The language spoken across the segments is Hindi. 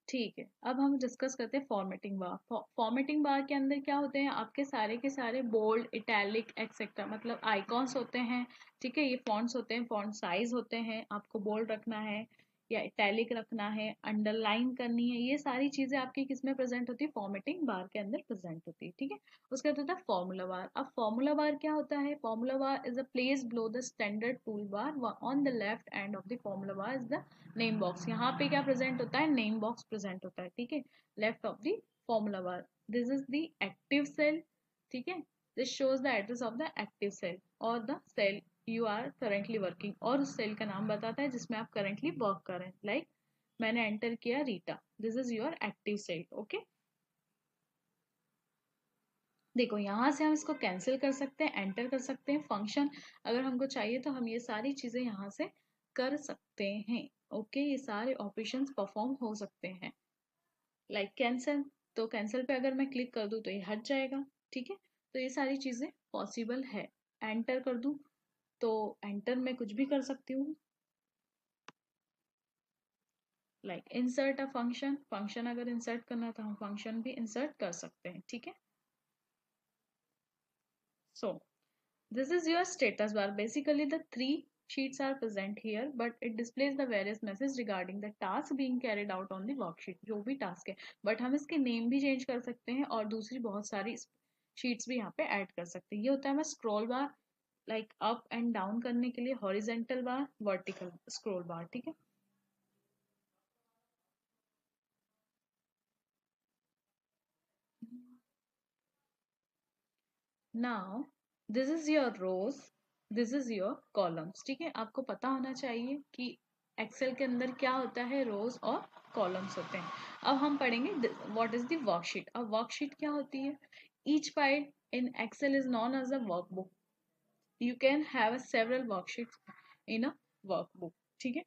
ठीक है, अब हम डिस्कस करते हैं फॉर्मेटिंग बार। फॉर्मेटिंग बार के अंदर क्या होते हैं, आपके सारे के सारे बोल्ड, इटैलिक एक्सेट्रा मतलब आइकॉन्स होते हैं। ठीक है, ये फॉन्ट्स होते हैं, फॉन्ट साइज होते हैं, आपको बोल्ड रखना है या इटैलिक रखना है, अंडरलाइन करनी है, ये सारी चीजें आपकी किस में प्रेजेंट होती है, फॉर्मेटिंग बार के अंदर प्रेजेंट होती है। ठीक है, उसके बाद होता है फॉर्मूला बार। अब फॉर्मूला बार क्या होता है, formula bar is a place below the standard tool bar, on the left end of the formula bar is the name box. यहाँ पे क्या प्रेजेंट होता है, नेम बॉक्स प्रेजेंट होता है। ठीक है, left of the formula bar, this is the active cell. ठीक है, this shows the address of the active cell और the cell you are currently working, और उस सेल का नाम बताता है जिसमें आप करेंटली वर्क कर रहे हैं। लाइक मैंने एंटर किया Rita, this is your active cell. Okay, देखो यहाँ से हम इसको कैंसिल कर सकते हैं, एंटर कर सकते हैं, फंक्शन अगर हमको चाहिए तो हम ये सारी चीजें यहाँ से कर सकते हैं। ओके, ये सारे ऑपरेशंस परफॉर्म हो सकते हैं। लाइक कैंसिल, तो कैंसिल पे अगर मैं क्लिक कर दूँ तो ये हट जाएगा। ठीक है, तो ये सारी चीजें पॉसिबल है। एंटर कर दूँ तो एंटर में कुछ भी कर सकती हूँ। Like insert a function, function अगर इंसर्ट करना है तो हम फंक्शन भी इंसर्ट कर सकते हैं। ठीक है, सो this is your status bar. Basically, the three sheets are present here, but it displays the various messages regarding the task being carried out on the worksheet. जो भी task है, but हम इसके name भी change कर सकते हैं और दूसरी बहुत सारी sheets भी यहाँ पे add कर सकते हैं। ये होता है हमारा scroll bar, like up and down करने के लिए, horizontal bar, vertical scroll bar। ठीक है, now this is your rows, this is your columns। ठीक है, आपको पता होना चाहिए कि एक्सेल के अंदर क्या होता है, रोज और कॉलम्स होते हैं। अब हम पढ़ेंगे व्हाट इज द वर्कशीट। अब वर्कशीट क्या होती है, each file in Excel is known as a workbook. You can have several worksheets in a workbook. ठीक है,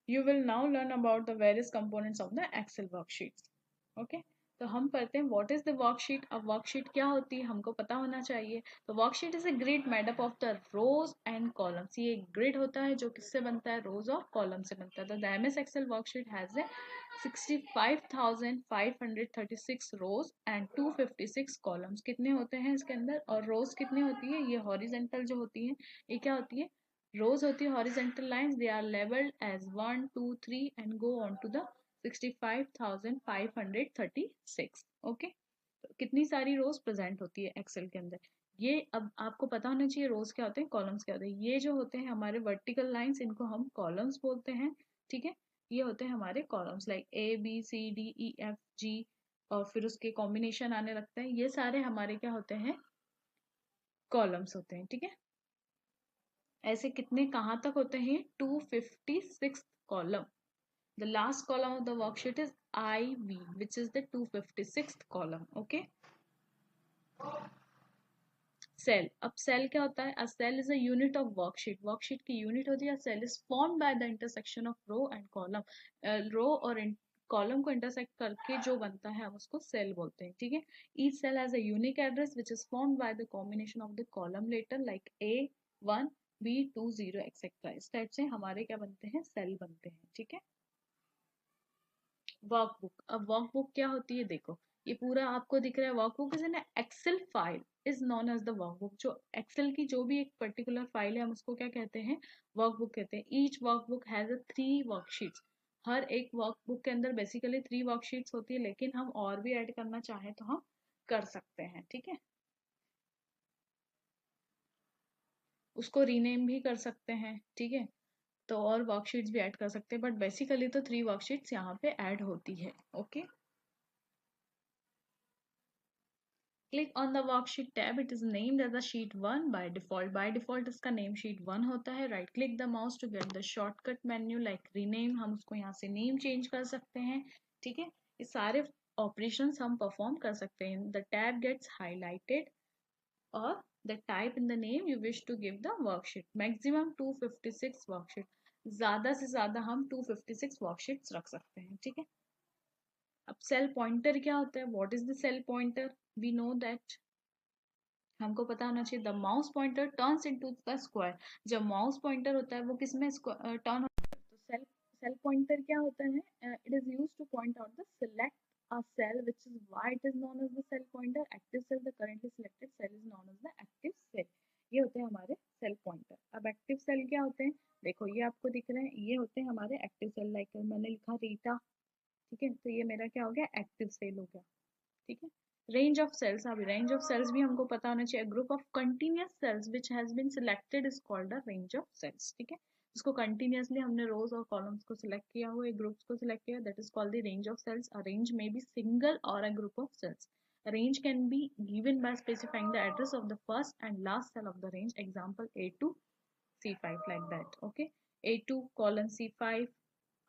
you will now learn about the various components of the excel worksheets। okay, तो हम पढ़ते हैं व्हाट इज द वर्कशीट। अब वर्कशीट क्या होती है हमको पता होना चाहिए। तो worksheet is a grid made up of the rows and columns. ये एक ग्रिड होता है जो किससे बनता है, रोज और कॉलम से बनता है। तो the MS Excel worksheet has a 65,536 rows and 256 columns. कितने होते हैं इसके अंदर, और रोज कितनी होती है, ये हॉरिजेंटल जो होती है, ये क्या होती है, rows होती है horizontal lines, they are labeled as 1 2 3 and go on to the 65,536। Okay, तो कितनी सारी रोज प्रेजेंट होती है एक्सेल के अंदर। ये अब आपको पता होना चाहिए रोज क्या होते हैं, कॉलम्स क्या होते हैं। ये जो होते हैं हमारे वर्टिकल लाइंस, इनको हम कॉलम्स बोलते हैं। ठीक है, ये होते हैं हमारे columns, like A B C D E F G, और फिर उसके कॉम्बिनेशन आने लगता है, ये सारे हमारे क्या होते हैं, कॉलम्स होते हैं। ठीक है, ऐसे कितने कहाँ तक होते हैं, 256 column. The last column of the worksheet is I V which is the 256 column. Okay, cell. अब सेल क्या होता है, a cell is a unit of worksheet. Worksheet की यूनिट होती है। Cell is formed by the intersection of row and column. Row और कॉलम को इंटरसेक्ट करके जो बनता है हम उसको सेल बोलते हैं। ठीक है, each cell has a unique address which is formed by the combination of the column letter, like A1 B20 etcetera. इस टाइप से हमारे क्या बनते हैं, सेल बनते हैं। ठीक है, वर्कबुक। अब वर्कबुक क्या होती है, देखो ये पूरा आपको दिख रहा है, workbook is an Excel file is known as the workbook. जो एक्सेल की जो भी एक पर्टिकुलर फाइल है हम उसको क्या कहते हैं, वर्कबुक कहते हैं। Each workbook has a 3 worksheets. हर एक वर्कबुक के अंदर बेसिकली 3 वर्कशीट्स होती है, लेकिन हम और भी ऐड करना चाहें तो हम कर सकते हैं। ठीक है, उसको रीनेम भी कर सकते हैं। ठीक है, तो और वर्कशीट्स भी ऐड कर सकते हैं, बट बेसिकली तो 3 वर्कशीट्स यहाँ पे ऐड होती है। Okay, click on the worksheet tab, it is named as a sheet 1 by default। by default इसका name sheet 1 होता है। right click the mouse to get the shortcut menu like rename, हम उसको यहाँ से name change कर सकते हैं। ठीक है, ये सारे operations हम perform कर सकते हैं। the tab gets highlighted or the type in the name you wish to give the worksheet। maximum 256 worksheet, ज्यादा से ज्यादा हम 256 worksheets रख सकते हैं। ठीक है, अब सेल पॉइंटर क्या होता है, what is the cell pointer, we know that, हमको पता होना चाहिए। The mouse pointer turns into the square. जब माउस पॉइंटर होता है वो किस में टर्न होता है, तो सेल सेल पॉइंटर क्या होता है? It is used two point out the select a cell, which is why it is known as the cell pointer. Active cell, the currently selected cell, is known as the active cell. ये होते हैं हमारे सेल पॉइंटर। अब एक्टिव सेल क्या होते हैं? देखो ये आपको दिख रहे हैं, ये होते हैं हमारे एक्टिव सेल। लाइक मैंने लिखा रीटा, ठीक है, तो ये मेरा क्या हो गया? एक्टिव सेल हो गया, ठीक है। रेंज ऑफ सेल्स, अभी रेंज ऑफ सेल्स भी हमको पता होना चाहिए। Group of continuous cells which has been selected is called the range of cells, ठीक है। इसको कंटिन्यूअसली हमने रोज और कॉलम्स को सिलेक्ट किया हुआ, ग्रुप्स को सिलेक्ट किया, that is called the range of cells. A range may be single और a group of cells. A range can be given by specifying the address of the first and last cell of the range. Example A2 C5 like that. Okay, A2 colon C5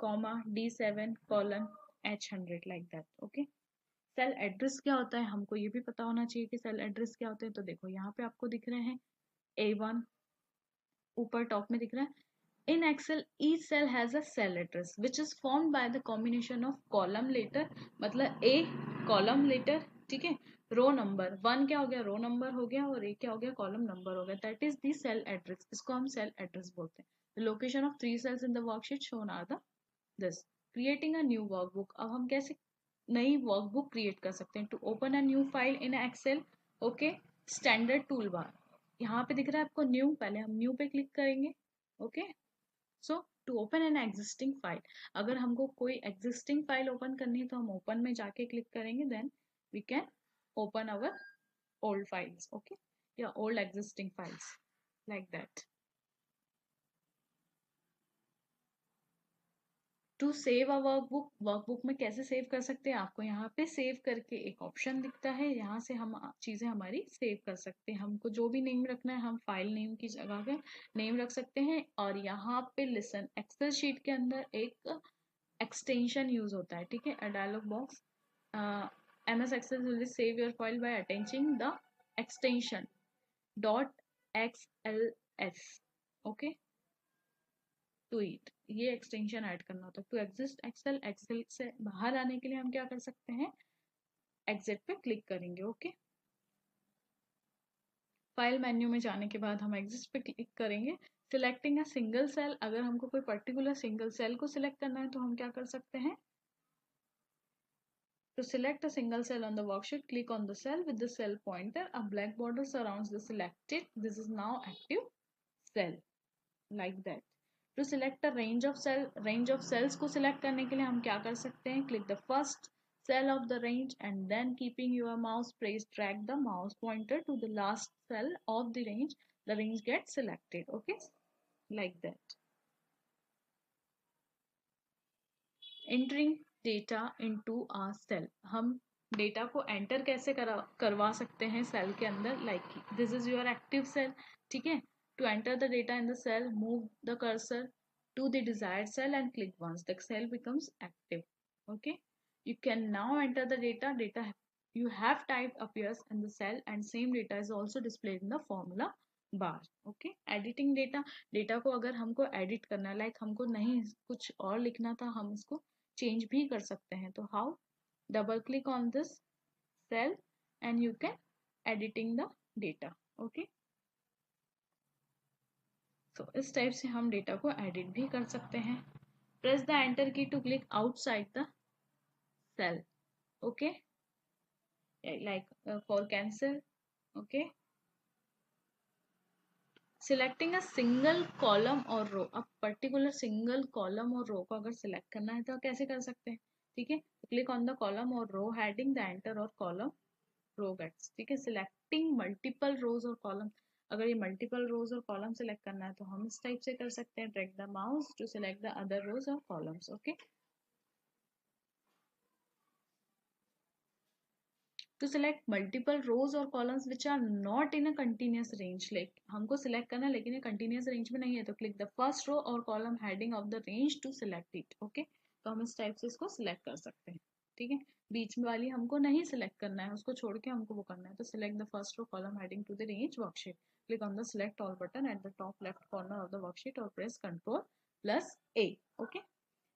comma D7 colon H100 like that. Okay. Cell address क्या होता है? हमको ये भी पता होना चाहिए कि सेल एड्रेस क्या होते हैं। तो देखो यहाँ पे आपको दिख रहे हैं A1 ऊपर टॉप में दिख रहा है। In Excel, each cell has a cell address which is formed by the combination of column letter, मतलब A column letter, ठीक है, रो नंबर 1 क्या हो गया? रो नंबर हो गया, और A क्या हो गया? कॉलम नंबर हो गया। That is the cell address, इसको हम सेल एड्रेस बोलते हैं। The location of 3 cells in the worksheet shown are the this. Creating a new workbook, अब हम कैसे नई वर्कबुक क्रिएट कर सकते हैं? To open a new file in Excel, okay, standard tool bar यहाँ पे दिख रहा है आपको न्यू, पहले हम न्यू पे क्लिक करेंगे, okay. So to open an existing file, अगर हमको कोई एग्जिस्टिंग फाइल ओपन करनी है तो हम ओपन में जाके क्लिक करेंगे, then we can open our old files, okay, या old existing files like that. To save a workbook, workbook में कैसे सेव कर सकते हैं? आपको यहाँ पे सेव करके एक ऑप्शन दिखता है, यहाँ से हम चीजें हमारी सेव कर सकते हैं। हमको जो भी नेम रखना है हम फाइल नेम की जगह पे नेम रख सकते हैं। और यहाँ पे लिसन, एक्सेल शीट के अंदर एक एक्सटेंशन यूज होता है, ठीक है, a dialog box, MS Excel will save your file by attaching the extension .xls, okay, to it, ये एक्सटेंशन ऐड करना होता है। टू एग्जिस्ट एक्सेल, एक्सेल से बाहर आने के लिए हम क्या कर सकते हैं? एग्जिट पे क्लिक करेंगे, ओके। फाइल मेन्यू में जाने के बाद हम एग्जिस्ट पे क्लिक करेंगे। सिलेक्टिंग अ सिंगल सेल, अगर हमको कोई पर्टिकुलर सिंगल सेल को सिलेक्ट करना है तो हम क्या कर सकते हैं? To select a single cell on the worksheet, click on the cell with the cell pointer. A black border surrounds the selected. This is now active cell, like that. To select a range of cells को select करने के लिए हम क्या कर सकते हैं? Click the first cell of the range and then keeping your mouse pressed, drag the mouse pointer to the last cell of the range. The range gets selected. Okay, like that. Entering data into a cell, हम डेटा को एंटर कैसे करवा सकते हैं सेल के अंदर? Like this is your active cell, ठीक है। To enter the data in the cell, move the cursor to the desired cell and click once, the cell becomes active, okay. You can now enter the data you have typed appears in the cell and same data is also displayed in the formula bar, okay. Editing data को अगर हमको edit करना है, लाइक हमको नहीं कुछ और लिखना था, हम इसको चेंज भी कर सकते हैं। तो how? Double click on this cell and you can editing the data, okay. तो इस टाइप से हम डेटा को एडिट भी कर सकते हैं। Press the enter key to click outside the cell, okay, like for cancel, okay. Selecting a single column और रो, अब पर्टिकुलर सिंगल कॉलम और रो को अगर सिलेक्ट करना है तो कैसे कर सकते हैं? ठीक है, क्लिक ऑन द कॉलम और रो हेडिंग द एंटर और कॉलम रो गेट्स, ठीक है। सिलेक्टिंग मल्टीपल रोज और कॉलम, अगर ये मल्टीपल रोज और कॉलम सिलेक्ट करना है तो हम इस टाइप से कर सकते हैं, drag the mouse to select the other rows और columns, okay. To select multiple rows और columns which are not in a continuous range, like हमको सिलेक्ट करना है लेकिन ये कंटिन्यूअस रेंज में नहीं है, तो क्लिक द फर्स्ट रो और column heading of the range to select it, okay. तो हम इस टाइप से इसको सिलेक्ट कर सकते हैं, ठीक है। बीच में वाली हमको नहीं सिलेक्ट करना है, उसको छोड़ के हमको वो करना है, तो select the first row column heading to the range worksheet, click on the select all button at the top left corner of the worksheet और press Ctrl+A, okay.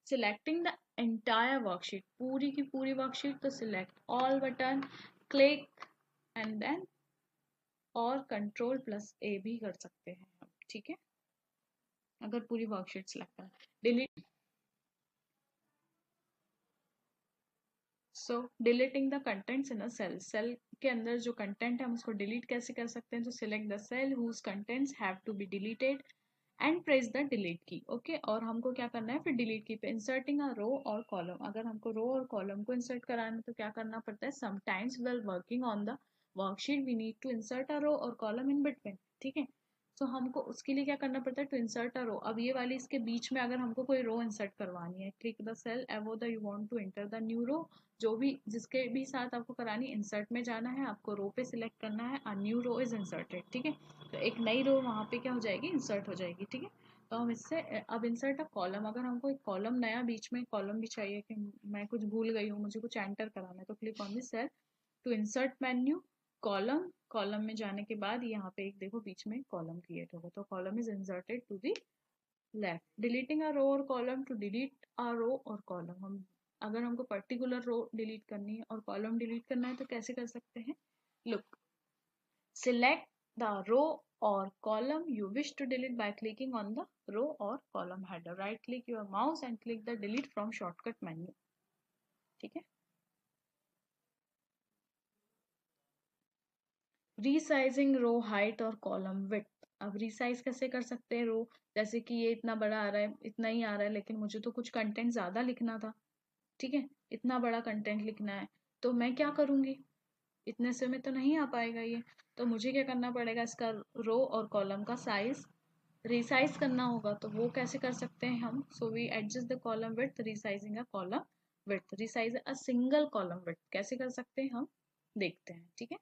Selecting the entire worksheet, पूरी की पूरी वर्कशीट, तो select all button, click and then और Ctrl+A भी कर सकते हैं हम, ठीक है, अगर पूरी वर्कशीट सिलेक्ट करें। Delete so deleting the contents in a cell, cell के अंदर जो कंटेंट है हम उसको डिलीट कैसे कर सकते हैं, तो select the cell whose contents have to be deleted and press the delete key. Okay, और हमको क्या करना है फिर डिलीट की पे, इंसर्टिंग अ रो और कॉलम, अगर हमको रो और कॉलम को इंसर्ट कराना है तो क्या करना पड़ता है, sometimes while working on the worksheet we need to insert a row और कॉलम इन बिटवीन। ठीक है, सो हमको उसके लिए क्या करना पड़ता है, टू इंसर्ट अ रो। अब ये वाली इसके बीच में अगर हमको कोई रो इंसर्ट करवानी है, click the cell above the you want to enter the new row, जो भी जिसके भी साथ आपको करानी, इंसर्ट में जाना है, आपको रो पे सिलेक्ट करना है, a new row is inserted. ठीक है, तो एक नई रो वहाँ पे क्या हो जाएगी, इंसर्ट हो जाएगी। ठीक है, तो हम इससे अब इंसर्ट अ कॉलम, अगर हमको एक कॉलम नया बीच में कॉलम भी चाहिए कि मैं कुछ भूल गई हूँ, मुझे कुछ एंटर कराना है, तो click on this cell to insert menu column, column में जाने के बाद यहाँ पे एक देखो बीच में कॉलम क्रिएट होगा, तो column is inserted to the left. Deleting a row और column, to delete a row और कॉलम, हम अगर हमको पर्टिकुलर रो डिलीट करनी है और कॉलम डिलीट करना है तो कैसे कर सकते हैं, look select the row or column you wish to delete by clicking on the row or column header, right click your mouse and click the delete from shortcut menu। ठीक है, रीसाइजिंग रो हाइट और कॉलम विड्थ, अब रीसाइज कैसे कर सकते हैं रो, जैसे कि ये इतना बड़ा आ रहा है, इतना ही आ रहा है, लेकिन मुझे तो कुछ कंटेंट ज्यादा लिखना था। ठीक है, इतना बड़ा कंटेंट लिखना है, तो मैं क्या करूंगी, इतने से में तो नहीं आ पाएगा ये, तो मुझे क्या करना पड़ेगा, इसका रो और कॉलम का साइज रिसाइज करना होगा, तो वो कैसे कर सकते हैं हम, so we adjust the column width resizing a column width, resize a single column width कैसे कर सकते हैं हम देखते हैं। ठीक है,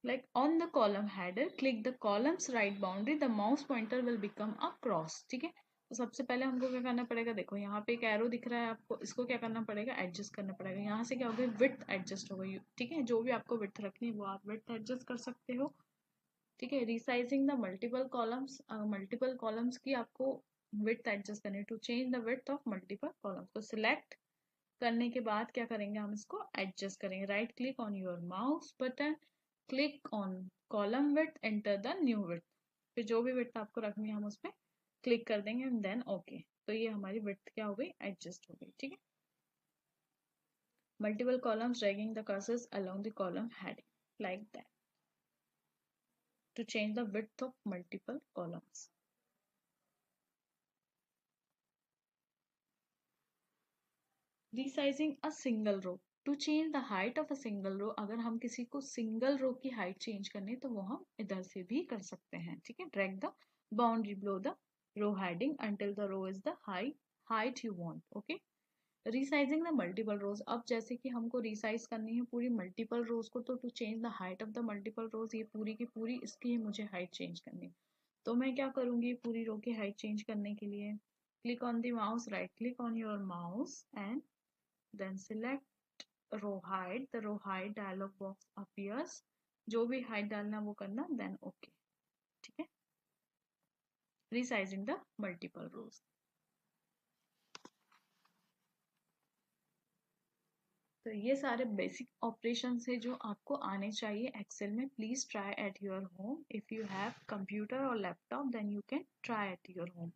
like on the column header click the column's right boundary, the mouse pointer will become a cross। ठीक है, तो सबसे पहले हमको क्या करना पड़ेगा, देखो यहाँ पे एक एरो दिख रहा है आपको, इसको क्या करना पड़ेगा, एडजस्ट करना पड़ेगा, यहाँ से क्या होगा, विड्थ एडजस्ट होगा। ठीक है, जो भी आपको विड्थ रखनी है वो आप विड्थ एडजस्ट कर सकते हो। ठीक है, रिसाइजिंग द मल्टीपल कॉलम्स की आपको विड्थ एडजस्ट करनी है, to change the width of multiple columns, तो सिलेक्ट करने के बाद क्या करेंगे, हम इसको एडजस्ट करेंगे, right click on your mouse button, click on column width, enter the new width, फिर जो भी विड्थ आपको रखनी है हम उस पर क्लिक कर देंगे एंड देन ओके, तो ये हमारी विड्थ क्या हो गई, एडजस्ट हो गई। ठीक है, multiple columns dragging the cursors along the column heading like that to change the width of multiple columns। Resizing a single row, to change the height of a single row, अगर हम किसी को सिंगल रो की हाइट चेंज करनी है तो वो हम इधर से भी कर सकते हैं। ठीक है, drag the boundary below the row heading until the row is the height you want। Okay, resizing the multiple rows, अब जैसे कि हमको रिसाइज करनी है पूरी मल्टीपल रोज को, तो to change the height of the multiple rows, ये पूरी की पूरी इसकी ही मुझे हाइट चेंज करनी है, तो मैं क्या करूंगी, पूरी रो की हाइट चेंज करने के लिए click on the mouse, right click on your mouse and then select row height, the row height dialog box appears, जो भी हाइट डालना वो करना, देन ओके। ठीक है, रिसाइजिंग द मल्टीपल रोज। तो ये सारे बेसिक ऑपरेशन है जो आपको आने चाहिए एक्सेल में। Please try at your home, if you have computer और laptop then you can try at your home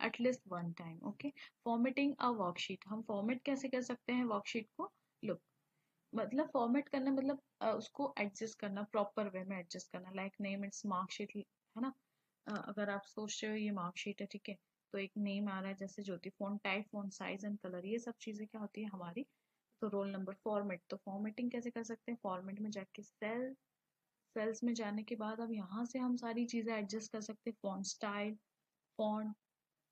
at least one time. Okay, formatting a worksheet, हम फॉर्मेट कैसे कर सकते हैं वर्कशीट को, लुक मतलब फॉर्मेट करना मतलब उसको एडजस्ट करना, प्रॉपर वे में एडजस्ट करना, लाइक नेम इट्स मार्कशीट है ना, अगर आप सोच रहे हो ये मार्कशीट है, ठीक है, तो एक नेम आ रहा है जैसे Jyoti, font type, font size and colour, ये सब चीजें क्या होती है हमारी, तो रोल नंबर, फॉर्मेट, तो फॉर्मेटिंग कैसे कर सकते हैं, फॉर्मेट में जाके सेल्स में जाने के बाद अब यहाँ से हम सारी चीजें एडजस्ट कर सकते हैं, फॉन्ट स्टाइल, फॉन्ट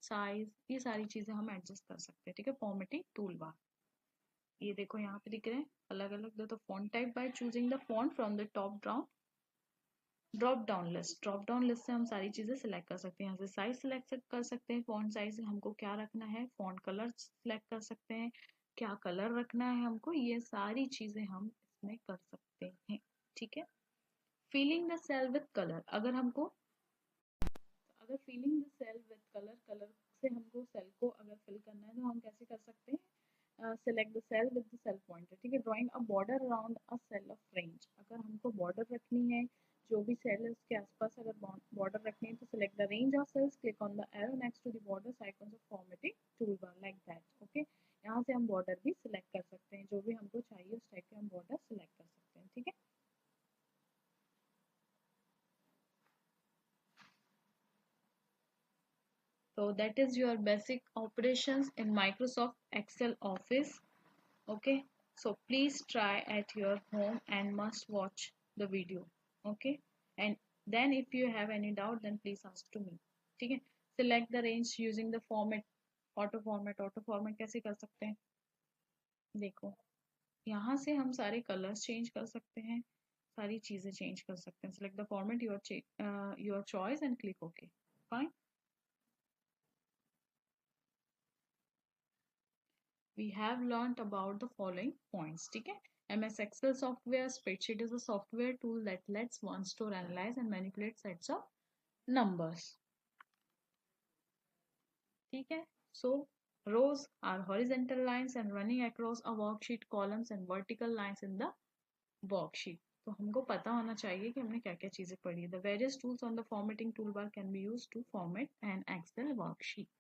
साइज, ये सारी चीजें हम एडजस्ट कर सकते हैं। ठीक है, फॉर्मेटिंग टूल बार, ये देखो यहाँ पे दिख रहे हैं अलग अलग, तो font type by choosing the font from the top down drop down list, drop down list से हम सारी चीजें सिलेक्ट कर सकते हैं, यहाँ से साइज सिलेक्ट कर सकते हैं, फॉन्ट साइज हमको क्या रखना है, फॉन्ट कलर सिलेक्ट कर सकते हैं, क्या कलर रखना है हमको, ये सारी चीजें हम इसमें कर सकते हैं। ठीक है, filling the cell with colour, अगर filling the cell with colour, colour से हमको सेल को अगर फिल करना है तो हम कैसे कर सकते हैं, select the cell with the cell pointer. ठीक है, drawing a border around a cell of range, अगर हमको बॉर्डर रखनी है जो भी सेल है उसके आसपास अगर बॉर्डर रखनी है तो select the range of cells, click on the arrow next to the borders icons of formatting tool bar like that. Okay, यहाँ से हम बॉर्डर भी सिलेक्ट कर सकते हैं, जो भी हमको चाहिए उस टाइप के हम बॉर्डर सिलेक्ट कर सकते हैं, ठीक है। So that is your basic operations in Microsoft Excel Office. Okay, so please try at your home and must watch the video. Okay, and then if you have any doubt, then please ask to me. ठीक है, select the range using the format, auto format कैसे कर सकते हैं? देखो, यहाँ से हम सारे कलर्स चेंज कर सकते हैं, सारी चीजें चेंज कर सकते हैं. Select the format your choice and click OK. Fine. We have learnt about the following points. ठीक है, MS Excel software, spreadsheet is a software tool that lets one store, analyze and manipulate sets of numbers. ठीक है, so rows are horizontal lines and running across a worksheet, columns and vertical lines in the worksheet. तो हमको पता होना चाहिए कि हमने क्या क्या चीजें पढ़ी. The various tools on the formatting toolbar can be used to format an Excel worksheet.